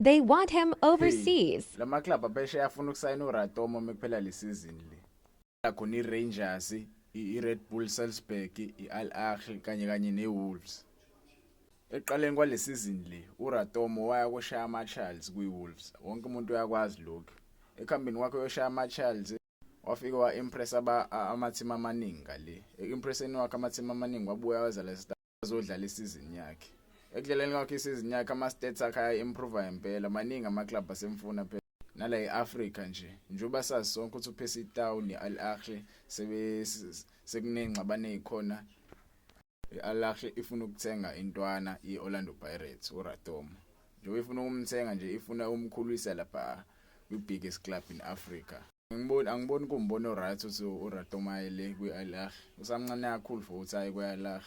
They want him Hey, overseas. lama club aphesheya afuna ukusayina uRatomo mekuphela le season le. Khona iRangers, iRed Bull Salzburg, iAl Ahly kanye neWolves. Eqaleni kwale season le, uRatomo waya koshaya ama-Charles kwiWolves. Wonke umuntu uyakwazi lokho. Ekhambeni kwakhe yoshaya ama-Charles wafika wa-impress ama-team amaningi ngale. Impresseni wakhe ama-team amaningi wabuya waza la azodlala isizini yakhe. Ekudlaleni kwakhe isizini yakhe ama-stats akhe aya-improve impela. Maningi ama-club asemfuna phela. Nala e-Africa nje njengoba sazi sonke ukuthi uPercy Tau neAl Ahly sekunengxabano ezikhona. iAl Ahly ifuna ukuthenga intwana iOrlando Pirates uRatomo. Njengoba ifuna ukumthenga nje ifuna umkhulisa lapha kwi-biggest club in Africa. Angiboni kumbono right ukuthi uRatomo ayele kwiAl Ahly. Usamncane kakhulu for ukuthi aye kwiAl Ahly.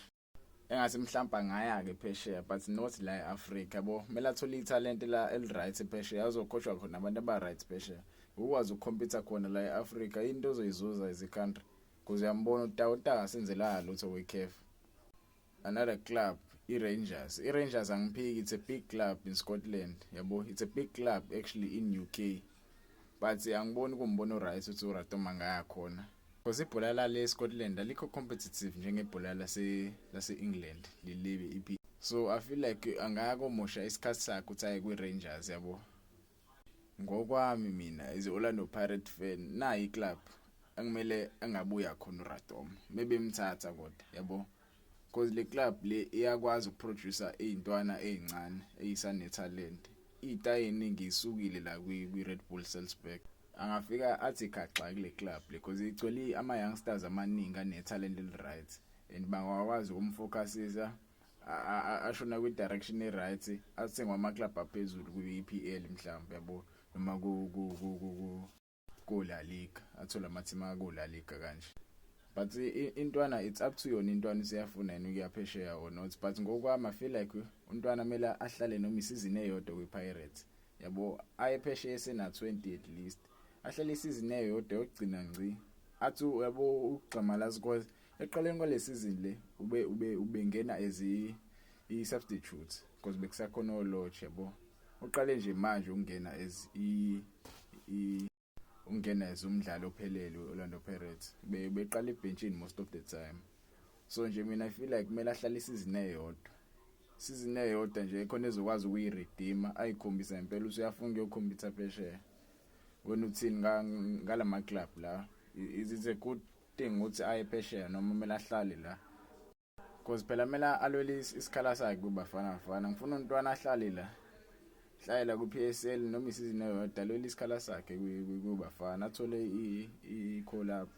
Engase mhlawumbe ngaya ke phesheya but not la eAfrica yabo. Kumele athole italent la eliright phesheya azokhotshwa khona abantu aba-right phesheya. Ukwazi ukucompete khona la eAfrica into ozoyizuza as a country. Because uyambona uTauta asenzela lutho kweCAF. Another club iRangers. iRangers angiphiki, it's a big club in Scotland yabo. It's a big club actually in UK. But angiboni kumbono right ukuthi uRatomo angaya khona. Because ibhola la le Scotland alikho competitive njengebhola lase England lilibe iP. So I feel like angaya komosha isikhathi sakhe ukuthi aye kwiRangers yabo. Ngokwami mina as Orlando Pirates fan na iclub angimele angabuya khona uRatomo. Maybe imthatha kodwa yabo. Because le club le iyakwazi ukuproducer izintwana ezincane ezisane talent. Itayi eningi isukile la kwi-Red Bull Salzburg. Angafika athi khaxa kule club because igcwele ama youngsters amaningi ane talent right and bangakwazi ukumfocusisa ashona kwi direction e right athengwa ama club aphezulu kwi-EPL mhlawumbe yabo noma ku La Liga athola ama team aku La Liga kanje. But intwana it's up to yona intwana siyafuna yini ukuyaphesheya or not but ngokwami I feel like untwana mele ahlale noma isizini eyodwa kwiPirates yabo ayephesheya sena 20 at least ahlale isizini eyodwa yokugcina ngci athi yabo ugxamala because eqaleni kwale season le ubengena as i-substitute because bekusakhona olodge yabo uqale nje manje ungena as ungena as umdlalo ophelele weOrlando Pirates beqala ebenchini most of the time. So nje mina I feel like kumele ahlale isizini eyodwa nje khona ezokwazi ukuyiredeem ayikhombisa impela usuyafuna ukuyokhompetha phesheya. Wena uthini ngalama club la is it a good thing ukuthi aye phesheya noma kumele ahlale la because phela kumele alwele isikhala sakhe kubafana ngifuna untwana ahlale la hlala ku-PSL noma isizini eyodwa alwele isikhala sakhe kubafana athole i-call up.